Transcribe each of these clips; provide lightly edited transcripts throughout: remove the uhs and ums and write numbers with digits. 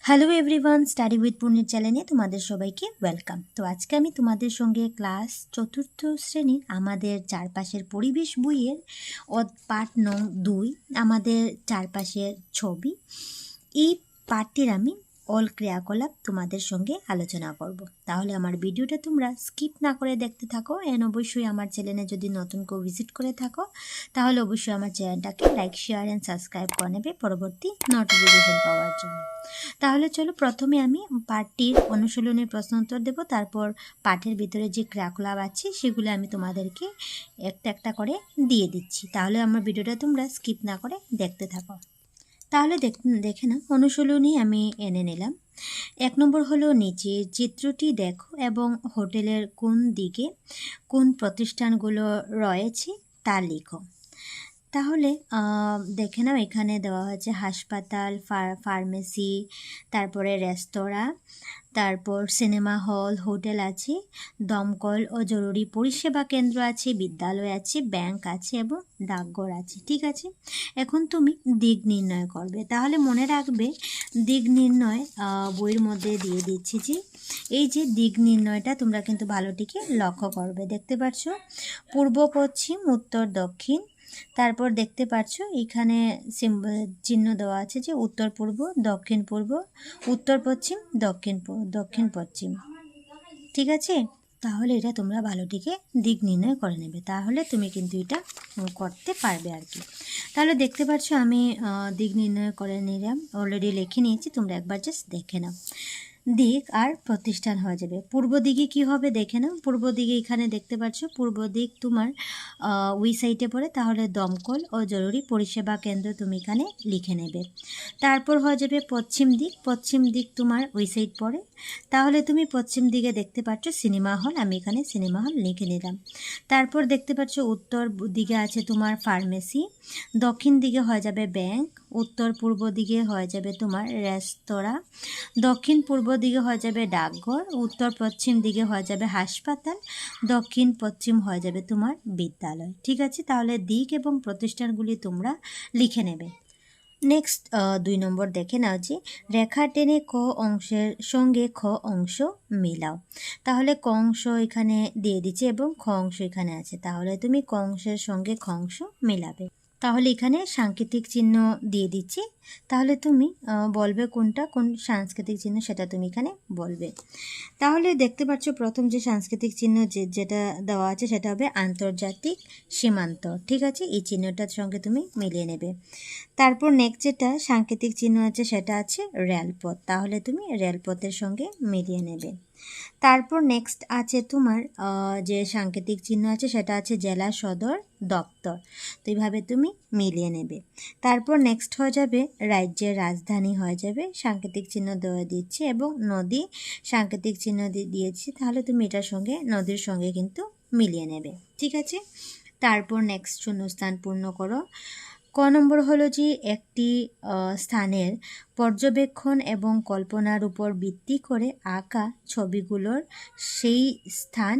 Hello everyone, study with পূর্ণির চ্যানেলে তোমাদের সবাইকে ওয়েলকাম। তো আজকে আমি তোমাদের সঙ্গে ক্লাস 4th শ্রেণীর আমাদের চারপাশের পরিবেশ বইয়ের পাঠ নং 2 আমাদের চারপাশের ছবি, এই পাঠটির আমি অল ক্রিয়াকলাপ তোমাদের সঙ্গে আলোচনা করব। তাহলে আমার ভিডিওটা তোমরা স্কিপ না করে দেখতে থাকো। অবশ্যই আমার চ্যানেলে যদি নতুন কেউ ভিজিট করে থাকো তাহলে অবশ্যই আমার চ্যানেলটাকে লাইক, শেয়ার অ্যান্ড সাবস্ক্রাইব করে নেবে পরবর্তী নোটিফিকেশন পাওয়ার জন্য। তাহলে চলো প্রথমে আমি পাঠটির অনুশীলনের প্রশ্ন উত্তর দেব, তারপর পাঠের ভিতরে যে ক্রিয়াকলাপ আছে সেগুলো আমি তোমাদেরকে একটা একটা করে দিয়ে দিচ্ছি। তাহলে আমার ভিডিওটা তোমরা স্কিপ না করে দেখতে থাকো। তাহলে দেখে না, অনুশীলনী আমি এনে নিলাম। 1 নম্বর হলো নিচে চিত্রটি দেখো এবং হোটেলের কোন দিকে কোন প্রতিষ্ঠানগুলো রয়েছে তা লিখো। তাহলে দেখে নাও, এখানে দেওয়া হয়েছে হাসপাতাল, ফার্মেসি, তারপরে রেস্তোরাঁ, তারপর সিনেমা হল, হোটেল আছে, দমকল ও জরুরি পরিষেবা কেন্দ্র আছে, বিদ্যালয় আছে, ব্যাংক আছে এবং ডাকঘর আছে। ঠিক আছে, এখন তুমি দিক নির্ণয় করবে। তাহলে মনে রাখবে, দিক নির্ণয় বইয়ের মধ্যে দিয়ে দিচ্ছি যে এই যে দিক নির্ণয়টা তোমরা কিন্তু ভালোটিকে লক্ষ্য করবে। দেখতে পাচ্ছ পূর্ব, পশ্চিম, উত্তর, দক্ষিণ। তারপর দেখতে পাচ্ছ এখানে চিহ্ন দেওয়া আছে যে উত্তর পূর্ব, দক্ষিণ পূর্ব, উত্তর পশ্চিম, দক্ষিণ পশ্চিম। ঠিক আছে, তাহলে এটা তোমরা ভালোটিকে দিক নির্ণয় করে নেবে, তাহলে তুমি কিন্তু এটা করতে পারবে আর কি। তাহলে দেখতে পাচ্ছ আমি দিক নির্ণয় করে নিলাম, অলরেডি লিখে নিয়েছি, তোমরা একবার জাস্ট দেখে নাও। দিক আর প্রতিষ্ঠান হয়ে যাবে। পূর্ব দিকে কি হবে দেখে নাও। পূর্ব দিকে এখানে দেখতে পাচ্ছ পূর্ব দিক তোমার ওই সাইডে পড়ে, তাহলে দমকল ও জরুরি পরিষেবা কেন্দ্র তুমি এখানে লিখে নেবে। তারপর হয়ে যাবে পশ্চিম দিক। পশ্চিম দিক তোমার ওই সাইড পড়ে, তাহলে তুমি পশ্চিম দিকে দেখতে পাচ্ছ সিনেমা হল, আমি এখানে সিনেমা হল লিখে নিলাম। তারপর দেখতে পাচ্ছ উত্তর দিকে আছে তোমার ফার্মেসি, দক্ষিণ দিকে হয়ে যাবে ব্যাংক, উত্তর পূর্ব দিকে হয়ে যাবে তোমার রেস্তোরাঁ, দক্ষিণ পূর্ব দিকে হয়ে যাবে ডাকঘর, উত্তর পশ্চিম দিকে হয়ে যাবে হাসপাতাল, দক্ষিণ পশ্চিম হয়ে যাবে তোমার বিদ্যালয়। ঠিক আছে, তাহলে দিক এবং প্রতিষ্ঠানগুলি তোমরা লিখে নেবে। নেক্সট 2 নম্বর দেখে নাও যে রেখা টেনে ক অংশের সঙ্গে খ অংশ মিলাও। তাহলে ক অংশ এখানে দিয়ে দিচ্ছে এবং খ অংশ এখানে আছে, তাহলে তুমি ক অংশের সঙ্গে খ অংশ মেলাবে। তাহলে এখানে সাংকেতিক চিহ্ন দিয়ে দিচ্ছি, তাহলে তুমি বলবে কোনটা কোন সাংস্কৃতিক চিহ্ন সেটা তুমি এখানে বলবে। তাহলে দেখতে পাচ্ছ প্রথম যে সাংস্কৃতিক চিহ্ন যেটা দেওয়া আছে সেটা হবে আন্তর্জাতিক সীমান্ত। ঠিক আছে, এই চিহ্নটার সঙ্গে তুমি মিলিয়ে নেবে। তারপর নেক্সট যেটা সাংকেতিক চিহ্ন আছে সেটা আছে রেলপথ, তাহলে তুমি রেলপথের সঙ্গে মিলিয়ে নেবে। তারপর নেক্সট আছে তোমার যে সাংকেতিক চিহ্ন আছে সেটা আছে জেলা সদর দপ্তর, তো এইভাবে তুমি মিলিয়ে নেবে। তারপর নেক্সট হয়ে যাবে রাজ্যের রাজধানী হয়ে যাবে, সাংকেতিক চিহ্ন দেওয়া দিচ্ছে, এবং নদী সাংকেতিক চিহ্ন দিয়েছি, তাহলে তুমি এটার সঙ্গে নদীর সঙ্গে কিন্তু মিলিয়ে নেবে। ঠিক আছে, তারপর নেক্সট শূন্যস্থান পূর্ণ করো। ক নম্বর হলো যে একটি স্থানের পর্যবেক্ষণ এবং কল্পনার উপর ভিত্তি করে আঁকা ছবিগুলোর সেই স্থান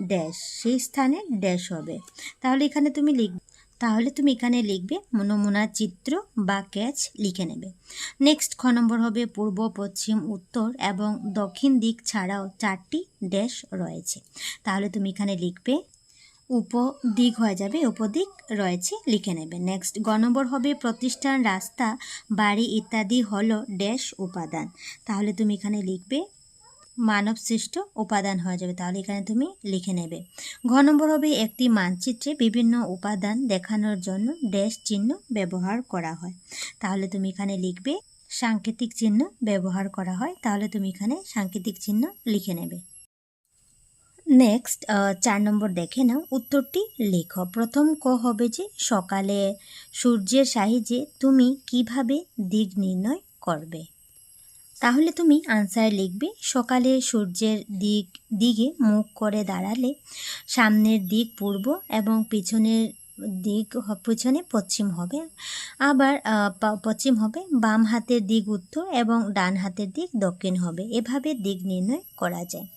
ড্যাশ, সেই স্থানে ড্যাশ হবে। তাহলে এখানে তুমি এখানে লিখবে নমুনা চিত্র বা ক্যাচ লিখে নেবে। নেক্সট খ নম্বর হবে পূর্ব, পশ্চিম, উত্তর এবং দক্ষিণ দিক ছাড়াও 4টি ড্যাশ রয়েছে, তাহলে তুমি এখানে লিখবে উপদিক হয়ে যাবে, উপদিক রয়েছে লিখে নেবে। নেক্সট গ নম্বর হবে প্রতিষ্ঠান, রাস্তা, বাড়ি ইত্যাদি হলো ড্যাশ উপাদান, তাহলে তুমি এখানে লিখবে মানব সৃষ্ট উপাদান হয়ে যাবে, তাহলে এখানে তুমি লিখে নেবে। ঘ নম্বর হবে একটি মানচিত্রে বিভিন্ন উপাদান দেখানোর জন্য ড্যাশ চিহ্ন ব্যবহার করা হয়, তাহলে তুমি এখানে লিখবে সাংকেতিক চিহ্ন ব্যবহার করা হয়, তাহলে তুমি এখানে সাংকেতিক চিহ্ন লিখে নেবে। নেক্সট 4 নম্বর দেখে নাও, উত্তরটি লেখো। প্রথম ক হবে যে সকালে সূর্যের সাহায্যে তুমি কিভাবে দিক নির্ণয় করবে। তাহলে তুমি আনসার লিখবে সকালে সূর্যের দিকে মুখ করে দাঁড়ালে সামনের দিক পূর্ব এবং পিছনের দিক পিছনে পশ্চিম হবে, আবার পশ্চিম হবে, বাম হাতের দিক উত্তর এবং ডান হাতের দিক দক্ষিণ হবে। এভাবে দিক নির্ণয় করা যায়।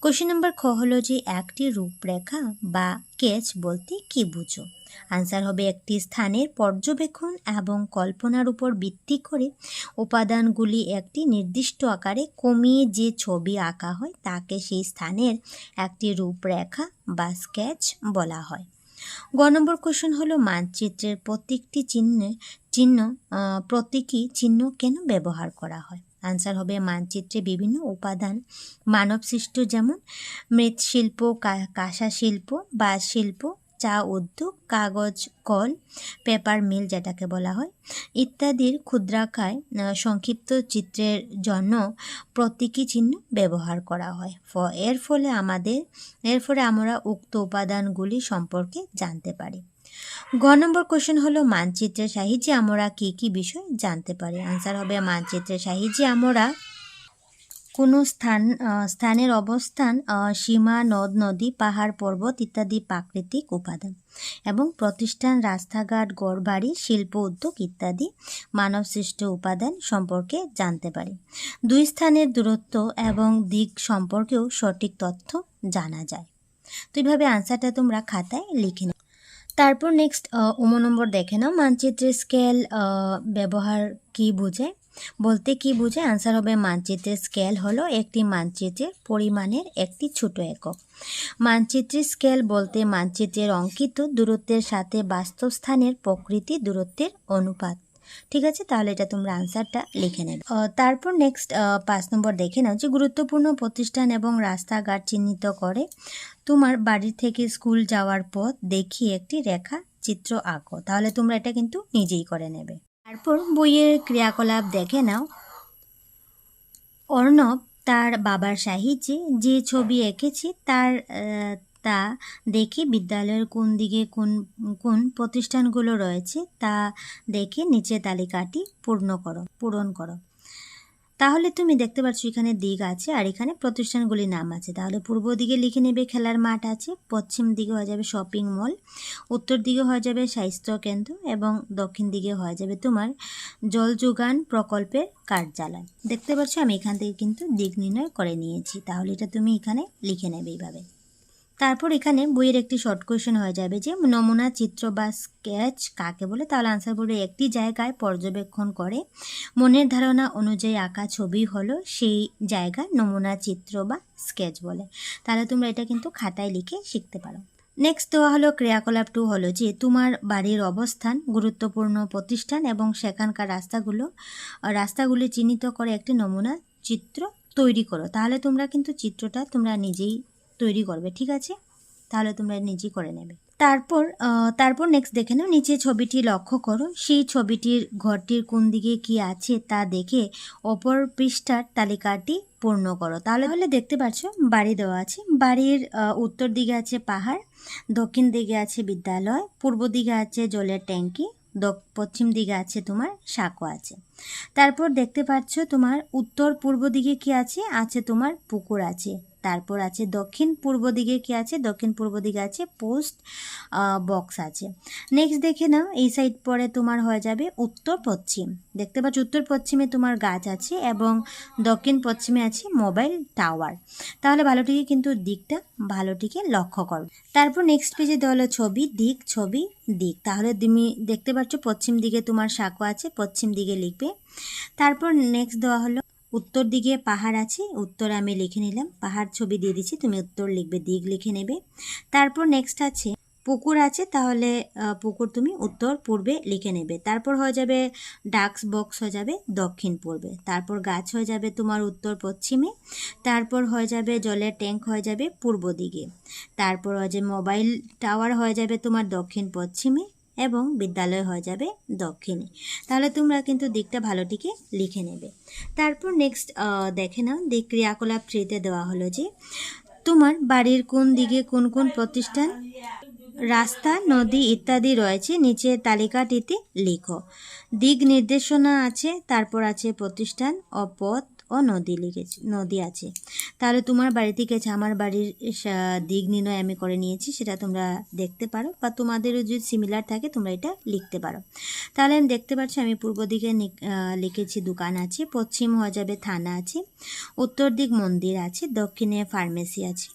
কোশ্চেন নম্বর খ হলো যে একটি রূপরেখা বা স্কেচ বলতে কি বুঝো? আনসার হবে একটি স্থানের পর্যবেক্ষণ এবং কল্পনার উপর ভিত্তি করে উপাদানগুলি একটি নির্দিষ্ট আকারে কমিয়ে যে ছবি আঁকা হয় তাকে সেই স্থানের একটি রূপরেখা বা স্কেচ বলা হয়। গ নম্বর কোশ্চেন হলো মানচিত্রের প্রতীকী চিহ্ন কেন ব্যবহার করা হয়? আনসার হবে মানচিত্রে বিভিন্ন উপাদান মানবসৃষ্ট, যেমন মৃৎশিল্প, কাঁসা শিল্প, বাঁশ শিল্প, চা উদ্যোগ, কাগজ কল, পেপার মিল যেটাকে বলা হয় ইত্যাদির ক্ষুদ্রাকায় সংক্ষিপ্ত চিত্রের জন্য প্রতীকী চিহ্ন ব্যবহার করা হয়। এর ফলে আমরা উক্ত উপাদানগুলি সম্পর্কে জানতে পারি। গ নম্বর কোশ্চেন হলো মানচিত্রের সাহায্যে আমরা কি বিষয় জানতে পারি? আনসার হবে মানচিত্রের সাহায্যে আমরা কোনো স্থানের অবস্থান, সীমা, নদ নদী, পাহাড় পর্বত ইত্যাদি প্রাকৃতিক উপাদান এবং প্রতিষ্ঠান, রাস্তাঘাট, ঘরবাড়ি, শিল্প উদ্যোগ ইত্যাদি মানবসৃষ্ট উপাদান সম্পর্কে জানতে পারি। দুই স্থানের দূরত্ব এবং দিক সম্পর্কেও সঠিক তথ্য জানা যায়। তো এইভাবে আনসারটা তোমরা খাতায় লিখে নাও। তারপর নেক্সট নম্বর দেখে নাও, মানচিত্রের স্কেল ব্যবহার কি বোঝায় বলতে কি বোঝায়? আনসার হবে মানচিত্রের স্কেল হলো একটি মানচিত্রের পরিমাণের একটি ছোট একক। মানচিত্রের স্কেল বলতে মানচিত্রের অঙ্কিত দূরত্বের সাথে বাস্তব স্থানের প্রকৃতি দূরত্বের অনুপাত। ঠিক আছে, তাহলে এটা তোমরা আনসারটা লিখে নেবে। তারপর নেক্সট 5 নম্বর দেখে নাও যে গুরুত্বপূর্ণ প্রতিষ্ঠান এবং রাস্তাঘাট চিহ্নিত করে তোমার বাড়ি থেকে স্কুল যাওয়ার পথ দেখিয়ে একটি রেখা চিত্র আঁকো। তাহলে তোমরা এটা কিন্তু নিজেই করে নেবে। তারপর বইয়ের ক্রিয়াকলাপ দেখে নাও। অর্ণব তার বাবার সাহায্যে যে ছবি এঁকেছে তা দেখে বিদ্যালয়ের কোন দিকে কোন প্রতিষ্ঠানগুলো রয়েছে তা দেখে নিচে তালিকাটি পূরণ করো। তাহলে তুমি দেখতে পাচ্ছ এখানে দিক আছে আর এখানে প্রতিষ্ঠানগুলির নাম আছে। তাহলে পূর্ব দিকে লিখে নেবে খেলার মাঠ আছে, পশ্চিম দিকে হয়ে যাবে শপিং মল, উত্তর দিকে হয়ে যাবে স্বাস্থ্য কেন্দ্র এবং দক্ষিণ দিকে হয়ে যাবে তোমার জল যোগান প্রকল্পের কার্যালয়। দেখতে পাচ্ছ আমি এখান থেকে কিন্তু দিক নির্ণয় করে নিয়েছি। তাহলে এটা তুমি এখানে লিখে নেবে এইভাবে। তারপর এখানে বইয়ের একটি শর্ট কোয়েশ্চেন হয়ে যাবে যে নমুনা চিত্র বা স্কেচ কাকে বলে? তাহলে আনসার বলবে একটি জায়গায় পর্যবেক্ষণ করে মনের ধারণা অনুযায়ী আঁকা ছবি হলো সেই জায়গায় নমুনা চিত্র বা স্কেচ বলে। তাহলে তোমরা এটা কিন্তু খাতায় লিখে শিখতে পারো। নেক্সট দেওয়া হলো ক্রিয়াকলাপ 2 হলো যে তোমার বাড়ির অবস্থান, গুরুত্বপূর্ণ প্রতিষ্ঠান এবং সেখানকার রাস্তাগুলি চিহ্নিত করে একটি নমুনা চিত্র তৈরি করো। তাহলে তোমরা কিন্তু চিত্রটা তোমরা নিজেই তৈরি করবে। ঠিক আছে, তাহলে তোমরা নিজেই করে নেবে। তারপর নেক্সট দেখে নাও, নিচে ছবিটি লক্ষ্য করো, সেই ছবিটির ঘরটির কোন দিকে কি আছে তা দেখে অপর পৃষ্ঠার তালিকাটি পূর্ণ করো। তাহলে দেখতে পাচ্ছ বাড়ি দেওয়া আছে, বাড়ির উত্তর দিকে আছে পাহাড়, দক্ষিণ দিকে আছে বিদ্যালয়, পূর্ব দিকে আছে জলের ট্যাঙ্কি, পশ্চিম দিকে আছে তোমার সাঁকো আছে। তারপর দেখতে পাচ্ছ তোমার উত্তর পূর্ব দিকে কি আছে তোমার পুকুর আছে। তারপর আছে দক্ষিণ পূর্ব দিকে কি আছে? দক্ষিণ পূর্ব দিকে আছে পোস্ট বক্স আছে। নেক্সট দেখে নাও, এই সাইড পরে তোমার হয়ে যাবে উত্তর পশ্চিম। দেখতে পাচ্ছ উত্তর পশ্চিমে তোমার গাছ আছে এবং দক্ষিণ পশ্চিমে আছে মোবাইল টাওয়ার। তাহলে ভালোটিকে কিন্তু দিকটা ভালোটিকে লক্ষ্য করো। তারপর নেক্সট পেজে দেওয়া হলো ছবি দিক। তাহলে তুমি দেখতে পাচ্ছ পশ্চিম দিকে তোমার সাঁকো আছে, পশ্চিম দিকে লিখবে। তারপর নেক্সট দেওয়া হলো উত্তর দিকে পাহাড় আছে, উত্তর আমি লিখে নিলাম, পাহাড় ছবি দিয়ে দিচ্ছি, তুমি উত্তর লিখবে, দিক লিখে নেবে। তারপর নেক্সট আছে পুকুর আছে, তাহলে পুকুর তুমি উত্তর পূর্বে লিখে নেবে। তারপর হয়ে যাবে ডাক্স বক্স হয়ে যাবে দক্ষিণ পূর্বে। তারপর গাছ হয়ে যাবে তোমার উত্তর পশ্চিমে। তারপর হয়ে যাবে জলের ট্যাঙ্ক হয়ে যাবে পূর্ব দিকে। তারপর হয়ে যাবে মোবাইল টাওয়ার হয়ে যাবে তোমার দক্ষিণ পশ্চিমে এবং বিদ্যালয় হয়ে যাবে দক্ষিণে। তাহলে তোমরা কিন্তু দিকটা ভালোটিকে লিখে নেবে। তারপর নেক্সট দেখে নাও, দিক ক্রিয়াকলাপ 3-তে দেওয়া হলো যে তোমার বাড়ির কোন দিকে কোন প্রতিষ্ঠান, রাস্তা, নদী ইত্যাদি রয়েছে, নিচের তালিকাটিতে লিখো। দিক নির্দেশনা আছে, তারপর আছে প্রতিষ্ঠান ও পথ ও নদী আছে। তাহলে তোমার বাড়ি থেকে আমার বাড়ির দিক নির্ণয় আমি করে নিয়েছি, সেটা তোমরা দেখতে পারো, বা তোমাদেরও যদি সিমিলার থাকে তোমরা এটা লিখতে পারো। তাহলে আমি দেখতে পাচ্ছি আমি পূর্ব দিকে লিখেছি দোকান আছে, পশ্চিম হয়ে যাবে থানা আছে, উত্তর দিক মন্দির আছে, দক্ষিণে ফার্মেসি আছে,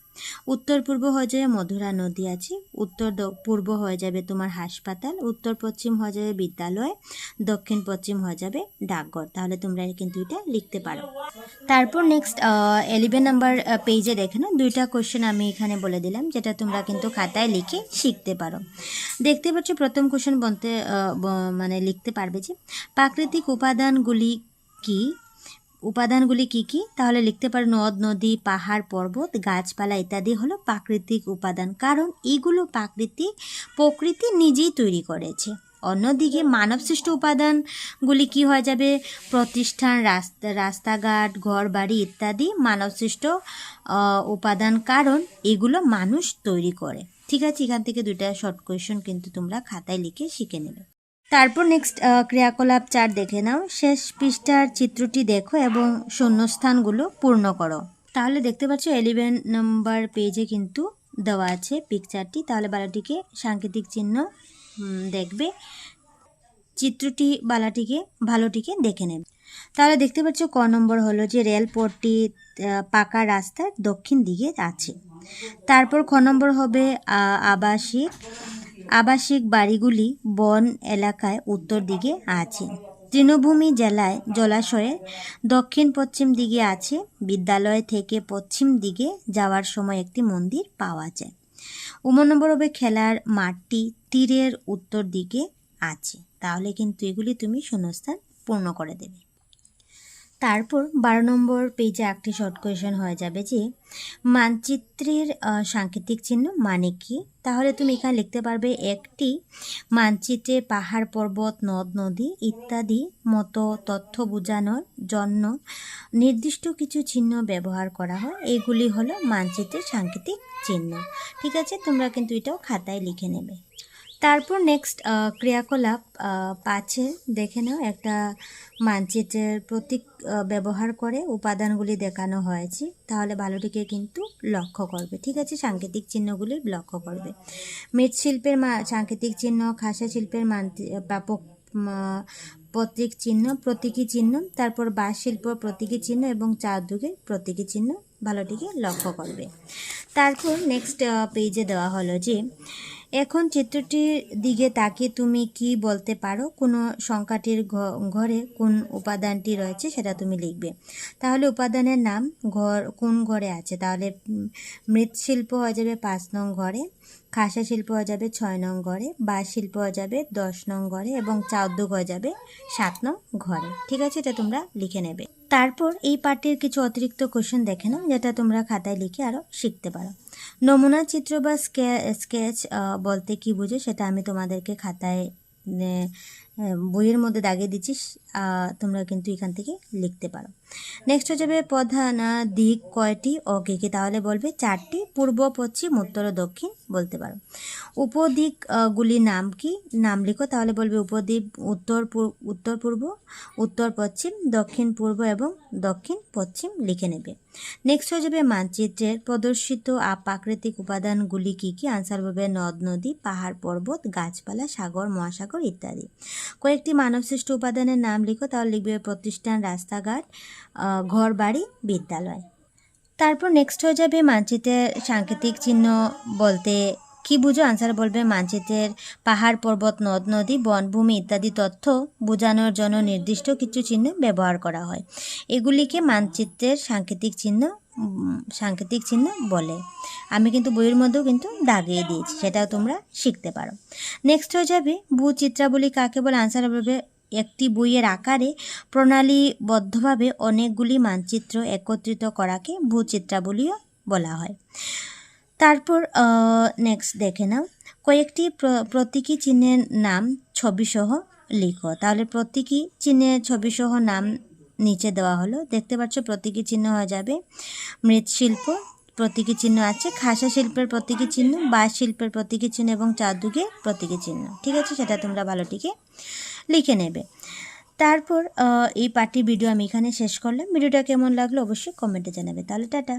উত্তর পূর্ব হয়ে যাবে মধুরা নদী আছে, উত্তর পূর্ব হয়ে যাবে তোমার হাসপাতাল, উত্তর পশ্চিম হয়ে যাবে বিদ্যালয়, দক্ষিণ পশ্চিম হয়ে যাবে ডাকঘর। তাহলে তোমরা কিন্তু এটা লিখতে পারো। তারপর নেক্সট 11 নাম্বার পেজে দেখে নাও, দুইটা কোশ্চেন আমি এখানে বলে দিলাম, যেটা তোমরা কিন্তু খাতায় লিখে শিখতে পারো। দেখতে পাচ্ছ প্রথম কোশ্চেন বলতে মানে লিখতে পারবে যে প্রাকৃতিক উপাদানগুলি কি কি? তাহলে লিখতে পারো নদ নদী, পাহাড়, পর্বত, গাছপালা ইত্যাদি হলো প্রাকৃতিক উপাদান, কারণ এগুলো প্রকৃতি নিজেই তৈরি করেছে। অন্যদিকে মানবসৃষ্ট উপাদানগুলি কি হয়ে যাবে? প্রতিষ্ঠান, রাস্তাঘাট, ঘর বাড়ি ইত্যাদি মানবসৃষ্ট উপাদান, কারণ এগুলো মানুষ তৈরি করে। ঠিক আছে, এখান থেকে দুইটা শর্ট কোয়েশ্চন কিন্তু তোমরা খাতায় লিখে শিখে নেবে। তারপর নেক্সট ক্রিয়াকলাপ 4 দেখে নাও। শেষ পৃষ্ঠার চিত্রটি দেখো এবং শূন্যস্থানগুলো পূর্ণ করো। তাহলে দেখতে পাচ্ছ 11 নম্বর পেজে কিন্তু দেওয়া আছে পিকচারটি। তাহলে বালাটিকে সাংকেতিক চিহ্ন দেখবে, চিত্রটি বালাটিকে ভালোটিকে দেখে নেবে। তাহলে দেখতে পাচ্ছ ক নম্বর হলো যে রেলপথটি পাকা রাস্তার দক্ষিণ দিকে আছে। তারপর খ নম্বর হবে আবাসিক বাড়িগুলি বন এলাকায় উত্তর দিকে আছে। তৃণভূমি জেলায় জলাশয়ের দক্ষিণ পশ্চিম দিকে আছে। বিদ্যালয় থেকে পশ্চিম দিকে যাওয়ার সময় একটি মন্দির পাওয়া যায়। 19 নম্বর হবে খেলার মাঠটি তীরের উত্তর দিকে আছে। তাহলে কিন্তু এগুলি তুমি শূন্যস্থান পূর্ণ করে দেবে। তারপর 12 নম্বর পেজে একটি শর্ট কোয়েশ্চেন হয়ে যাবে যে মানচিত্রের সাংকেতিক চিহ্ন মানে কি? তাহলে তুমি এখানে লিখতে পারবে একটি মানচিত্রে পাহাড়, পর্বত, নদ নদী ইত্যাদি মতো তথ্য বোঝানোর জন্য নির্দিষ্ট কিছু চিহ্ন ব্যবহার করা হয়, এগুলি হলো মানচিত্রের সাংকেতিক চিহ্ন। ঠিক আছে, তোমরা কিন্তু এটাও খাতায় লিখে নেবে। তারপর নেক্সট ক্রিয়াকলাপ 5 দেখে নাও। একটা মানচিত্রের প্রতীক ব্যবহার করে উপাদানগুলি দেখানো হয়েছে। তাহলে ভালোটিকে কিন্তু লক্ষ্য করবে। ঠিক আছে, সাংকেতিক চিহ্নগুলি লক্ষ্য করবে। মৃৎশিল্পের সাংকেতিক চিহ্ন, খাসা শিল্পের প্রতীকী চিহ্ন, তারপর বাঁশ শিল্প প্রতীকী চিহ্ন এবং চা উদ্যোগের প্রতীকী চিহ্ন, ভালোটিকে লক্ষ্য করবে। তারপর নেক্সট পেজে দেওয়া হলো যে এখন চিত্রটির দিকে তাকিয়ে তুমি কি বলতে পারো? কোনো সংখ্যাটির ঘরে কোন উপাদানটি রয়েছে সেটা তুমি লিখবে। তাহলে উপাদানের নাম কোন ঘরে আছে? তাহলে মৃৎশিল্প হয়ে যাবে 5 নং ঘরে, খাসা শিল্প হয়ে যাবে 6 নং ঘরে, বাঁশ শিল্প হয়ে যাবে 10 নং ঘরে এবং চা উদ্যোগ হয়ে যাবে 7 নং ঘরে। ঠিক আছে, এটা তোমরা লিখে নেবে। তারপর এই পাঠের কিছু অতিরিক্ত কোশ্চেন দেখে নাও, যেটা তোমরা খাতায় লিখে আরও শিখতে পারো। নমুনা চিত্র বা স্কেচ বলতে কি বুঝো সেটা আমি তোমাদেরকে খাতায় বইয়ের মধ্যে দাগিয়ে দিচ্ছি, তোমরা কিন্তু এখান থেকে লিখতে পারো। নেক্সট হয়ে যাবে প্রধান দিক কয়টি ও কী কী? তাহলে বলবে 4টি, পূর্ব, পশ্চিম, উত্তর ও দক্ষিণ বলতে পারো। উপদিক গুলির নাম কি? নাম লিখো। তাহলে বলবে উপদ্বীপ, উত্তর পূর্ব, উত্তর পশ্চিম, দক্ষিণ পূর্ব এবং দক্ষিণ পশ্চিম লিখে নেবে। নেক্সট হয়ে যাবে মানচিত্রের প্রদর্শিত প্রাকৃতিক উপাদানগুলি কি কি? আনসার হবে নদ নদী, পাহাড়, পর্বত, গাছপালা, সাগর, মহাসাগর ইত্যাদি। কয়েকটি মানবসৃষ্ট উপাদানের নাম লিখো। তাহলে লিখবে প্রতিষ্ঠান, রাস্তাঘাট, ঘর বাড়ি, বিদ্যালয়। তারপর নেক্সট হয়ে যাবে মানচিত্রের সাংকেতিক চিহ্ন বলতে কি বুঝো? আনসার বলবে মানচিত্রের পাহাড়, পর্বত, নদ নদী, বনভূমি ইত্যাদি তথ্য বোঝানোর জন্য নির্দিষ্ট কিছু চিহ্ন ব্যবহার করা হয়, এগুলিকে মানচিত্রের সাংকেতিক চিহ্ন বলে। আমি কিন্তু বইয়ের মধ্যেও কিন্তু দাগিয়ে দিয়েছি, সেটাও তোমরা শিখতে পারো। নেক্সট হয়ে যাবে ভূচিত্রাবলী কাকে বলে? আনসার বলবে একটি বইয়ের আকারে প্রণালীবদ্ধভাবে অনেকগুলি মানচিত্র একত্রিত করাকে ভূচিত্রাবলীও বলা হয়। তারপর নেক্সট দেখে নাও, কয়েকটি প্রতীকী চিহ্নের নাম ছবিসহ লিখো। তাহলে প্রতীকী চিহ্নের ছবিসহ নাম নিচে দেওয়া হলো। দেখতে পাচ্ছ প্রতীকী চিহ্ন হয়ে যাবে মৃৎশিল্প প্রতীকী চিহ্ন আছে, খাসা শিল্পের প্রতীকী চিহ্ন, বাঁশ শিল্পের প্রতীকী চিহ্ন এবং চা উদ্যোগের প্রতীকী চিহ্ন। ঠিক আছে, সেটা তোমরা ভালোটিকে লিখে নেবে। তারপর এই পার্টির ভিডিও আমি এখানে শেষ করলাম। ভিডিওটা কেমন লাগলো অবশ্যই কমেন্টে জানাবে। তাহলে টাটা।